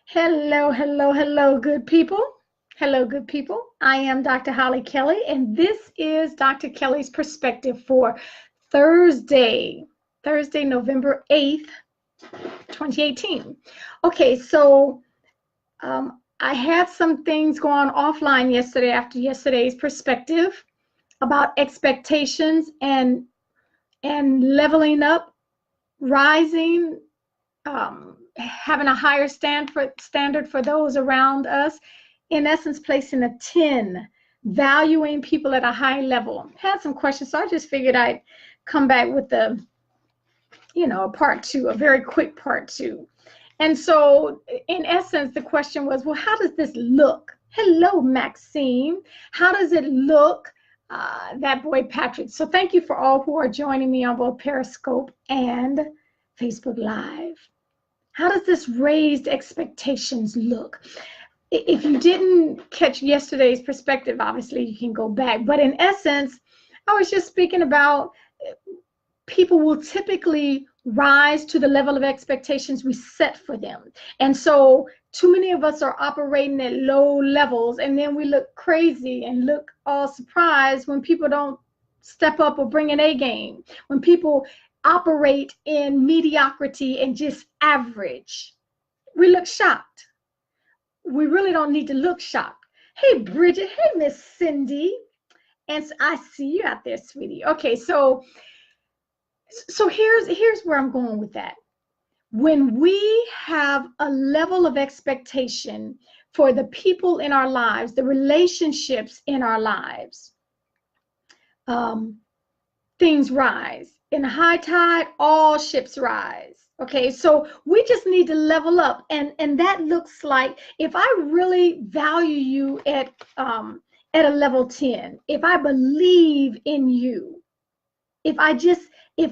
Hello, hello, hello, good people. Hello, good people. I am Dr. Hollie Kelly, and this is Dr. Kelly's perspective for Thursday, November 8th, 2018. Okay, so I had some things go on offline yesterday after yesterday's perspective about expectations and leveling up, rising, having a higher standard for those around us. In essence, placing a 10, valuing people at a high level. Had some questions, so I just figured I'd come back with a part two, a very quick part two. And so, in essence, the question was, well, how does this look? Hello, Maxine. How does it look? That boy, Patrick. So, thank you for all who are joining me on both Periscope and Facebook Live. How does this raised expectations look? If you didn't catch yesterday's perspective, obviously you can go back. But in essence, I was just speaking about people will typically rise to the level of expectations we set for them. And so too many of us are operating at low levels, and then we look crazy and look all surprised when people don't step up or bring an A game, when people operate in mediocrity and just average. We look shocked. We really don't need to look shocked. Hey, Bridget. Hey, Miss Cindy. And I see you out there, sweetie. Okay, so here's where I'm going with that. When we have a level of expectation for the people in our lives, the relationships in our lives, things rise. In high tide, all ships rise. Okay, so we just need to level up, and that looks like if I really value you at a level 10, if I believe in you, if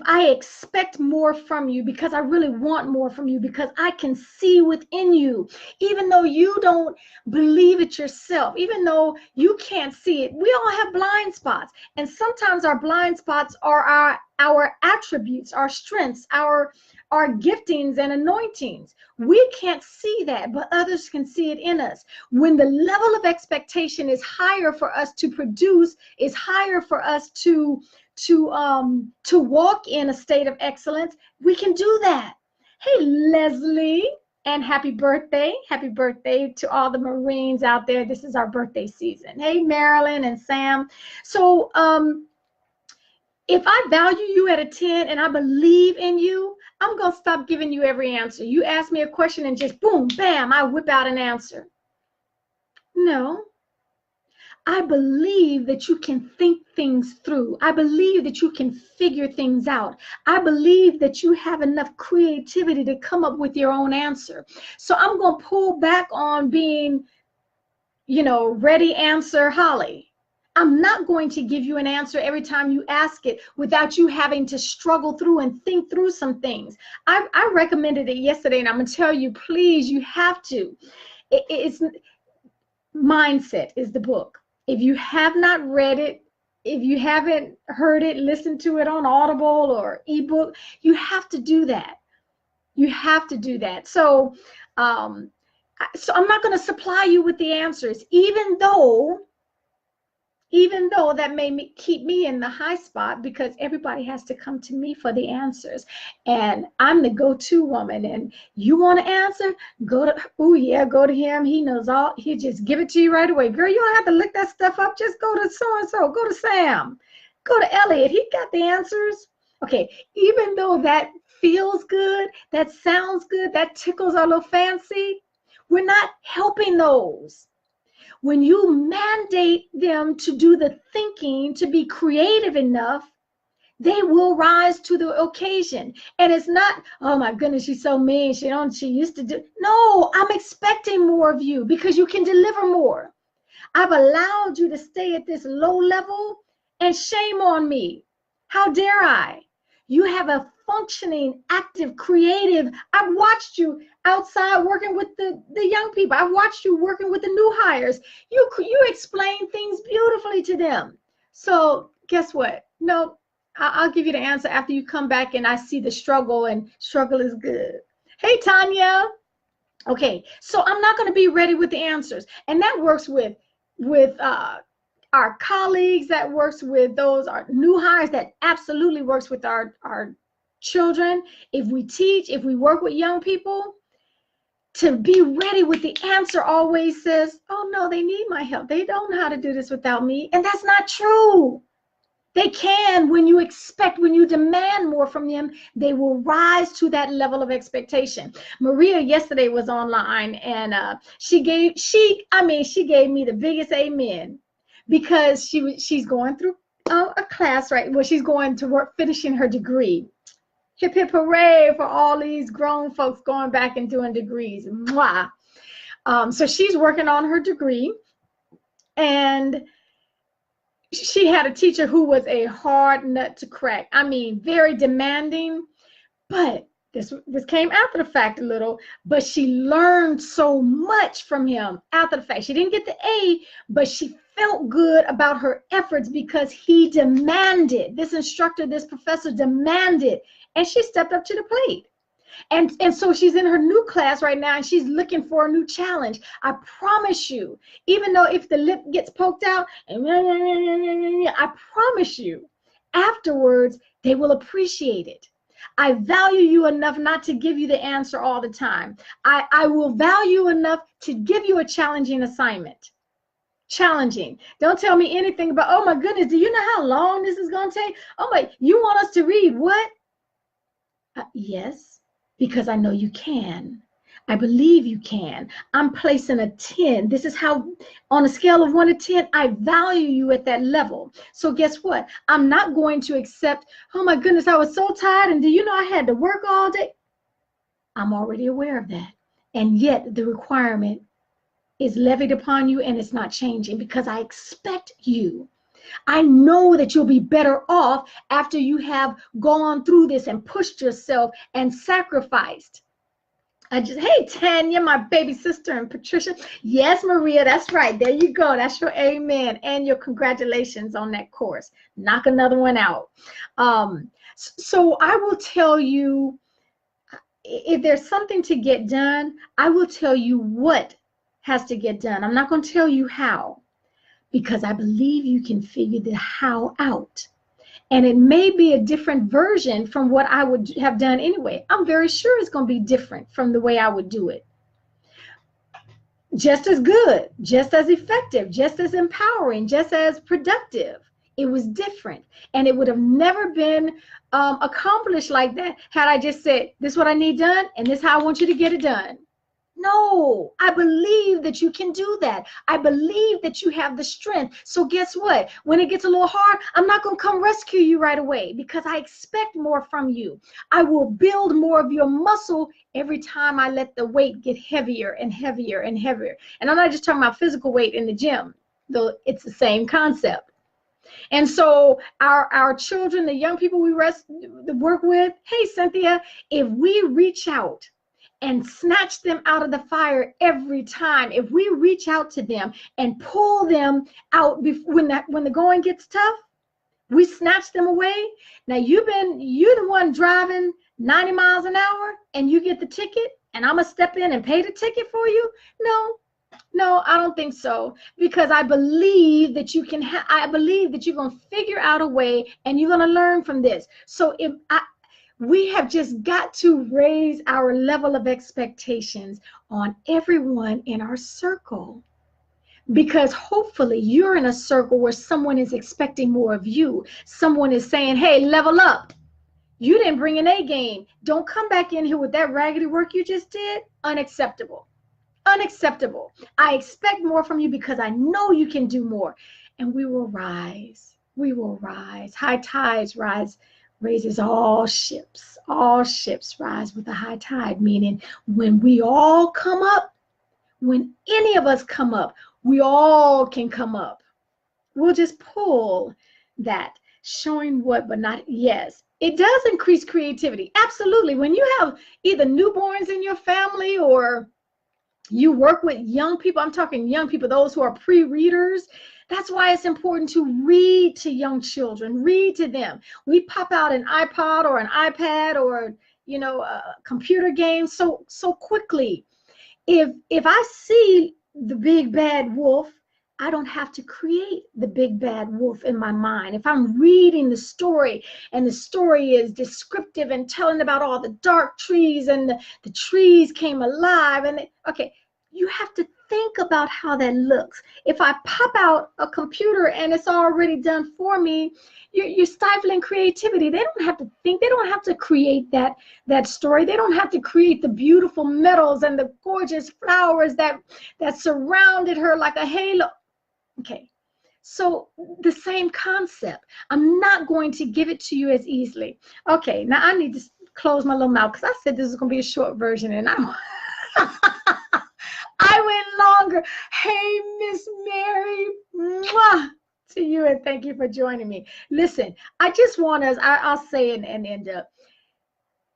I expect more from you because I really want more from you, because I can see within you, even though you don't believe it yourself, even though you can't see it. We all have blind spots, and sometimes our blind spots are our attributes, our strengths, our giftings and anointings. We can't see that, but others can see it in us. When the level of expectation is higher for us to produce, is higher for us to walk in a state of excellence, we can do that. Hey, Leslie, and happy birthday. Happy birthday to all the Marines out there. This is our birthday season. Hey, Marilyn and Sam. So if I value you at a 10 and I believe in you, I'm going to stop giving you every answer. You ask me a question and just boom, bam, I whip out an answer. No. I believe that you can think things through. I believe that you can figure things out. I believe that you have enough creativity to come up with your own answer. So I'm going to pull back on being, ready answer Hollie. I'm not going to give you an answer every time you ask it without you having to struggle through and think through some things. I recommended it yesterday, and I'm going to tell you, please, you have to. It's Mindset is the book. If you have not read it, if you haven't heard it, listened to it on Audible or ebook, you have to do that. You have to do that. So I'm not going to supply you with the answers, even though that may keep me in the high spot, because everybody has to come to me for the answers, and I'm the go-to woman. And you want to answer, go to him. He knows all. He'll just give it to you right away. Girl, you don't have to look that stuff up. Just go to so-and-so, go to Sam, go to Elliot. He got the answers. Okay, even though that feels good, that sounds good, that tickles our little fancy, we're not helping those. When you mandate them to do the thinking, to be creative enough, they will rise to the occasion. And it's not, oh my goodness, she's so mean. She used to do. No, I'm expecting more of you because you can deliver more. I've allowed you to stay at this low level, and shame on me. How dare I? You have a functioning, active, creative. I've watched you outside working with the young people. I've watched you working with the new hires. You explain things beautifully to them. So guess what? No, I'll give you the answer after you come back and I see the struggle, and struggle is good. Hey, Tanya. Okay, so I'm not going to be ready with the answers. And that works with our colleagues, that works with those our new hires, that absolutely works with our children. If we teach, if we work with young people, to be ready with the answer always says, oh no, they need my help. They don't know how to do this without me. And that's not true. They can. When you expect, when you demand more from them, they will rise to that level of expectation. Maria yesterday was online, and she gave me the biggest amen, because she's going through a class, right? Well, she's going to work, finishing her degree. Hip hip hooray for all these grown folks going back and doing degrees. Mwah. So she's working on her degree, and she had a teacher who was a hard nut to crack. I mean, very demanding, but this came after the fact a little, but she learned so much from him after the fact. She didn't get the A, but she felt good about her efforts because he demanded, this instructor, this professor demanded, and she stepped up to the plate. And so she's in her new class right now, and she's looking for a new challenge. I promise you, even though if the lip gets poked out, I promise you, afterwards, they will appreciate it. I value you enough not to give you the answer all the time. I will value enough to give you a challenging assignment. Challenging. Don't tell me anything about, oh my goodness, do you know how long this is going to take? Oh my, you want us to read what? Yes, because I know you can. I believe you can. I'm placing a 10. This is how, on a scale of 1 to 10, I value you at that level. So guess what? I'm not going to accept, oh my goodness, I was so tired, and do you know I had to work all day? I'm already aware of that. And yet the requirement is levied upon you, and it's not changing, because I expect you. I know that you'll be better off after you have gone through this and pushed yourself and sacrificed. Hey, Tanya, my baby sister, and Patricia. Yes, Maria, that's right. There you go. That's your amen and your congratulations on that course. Knock another one out. So I will tell you, if there's something to get done, I will tell you what has to get done. I'm not going to tell you how, because I believe you can figure the how out. And it may be a different version from what I would have done anyway. I'm very sure it's going to be different from the way I would do it. Just as good, just as effective, just as empowering, just as productive. It was different. And it would have never been accomplished like that had I just said, this is what I need done, and this is how I want you to get it done. No, I believe that you can do that. I believe that you have the strength. So guess what? When it gets a little hard, I'm not going to come rescue you right away, because I expect more from you. I will build more of your muscle every time I let the weight get heavier and heavier and heavier. And I'm not just talking about physical weight in the gym, though it's the same concept. And so our children, the young people we work with, hey, Cynthia, if we reach out and snatch them out of the fire every time, if we reach out to them and pull them out when the going gets tough, we snatch them away. Now you're the one driving 90 miles an hour and you get the ticket, and I'm gonna step in and pay the ticket for you? No, I don't think so, because I believe that you can. I believe that you're gonna figure out a way, and you're gonna learn from this. So we have just got to raise our level of expectations on everyone in our circle, because hopefully you're in a circle where someone is expecting more of you. Someone is saying, hey, level up. You didn't bring an A game. Don't come back in here with that raggedy work you just did. Unacceptable. Unacceptable. I expect more from you because I know you can do more. And we will rise. We will rise. High tides raises all ships. All ships rise with a high tide, meaning when we all come up, when any of us come up, we all can come up. We'll just pull that, showing what, but not yes. It does increase creativity. Absolutely. When you have either newborns in your family or you work with young people, I'm talking young people, those who are pre-readers. That's why it's important to read to young children, read to them. We pop out an iPod or an iPad or, a computer game so quickly. If I see the big bad wolf, I don't have to create the big bad wolf in my mind. If I'm reading the story and the story is descriptive and telling about all the dark trees and the trees came alive, and okay, you have to think about how that looks. If I pop out a computer and it's already done for me, you're stifling creativity. They don't have to think. They don't have to create that story. They don't have to create the beautiful metals and the gorgeous flowers that surrounded her like a halo. Okay, so the same concept. I'm not going to give it to you as easily. Okay, now I need to close my little mouth because I said this is going to be a short version, and I went longer. Hey, Miss Mary, mwah, to you, and thank you for joining me. Listen, I just want us, I'll say it and end up.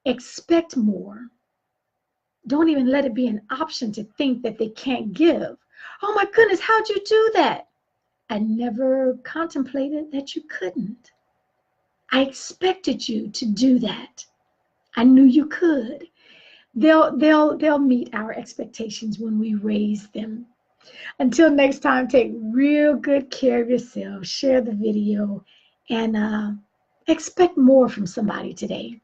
Expect more. Don't even let it be an option to think that they can't give. Oh my goodness, how'd you do that? I never contemplated that you couldn't. I expected you to do that. I knew you could. They'll meet our expectations when we raise them. Until next time, take real good care of yourself. Share the video and expect more from somebody today.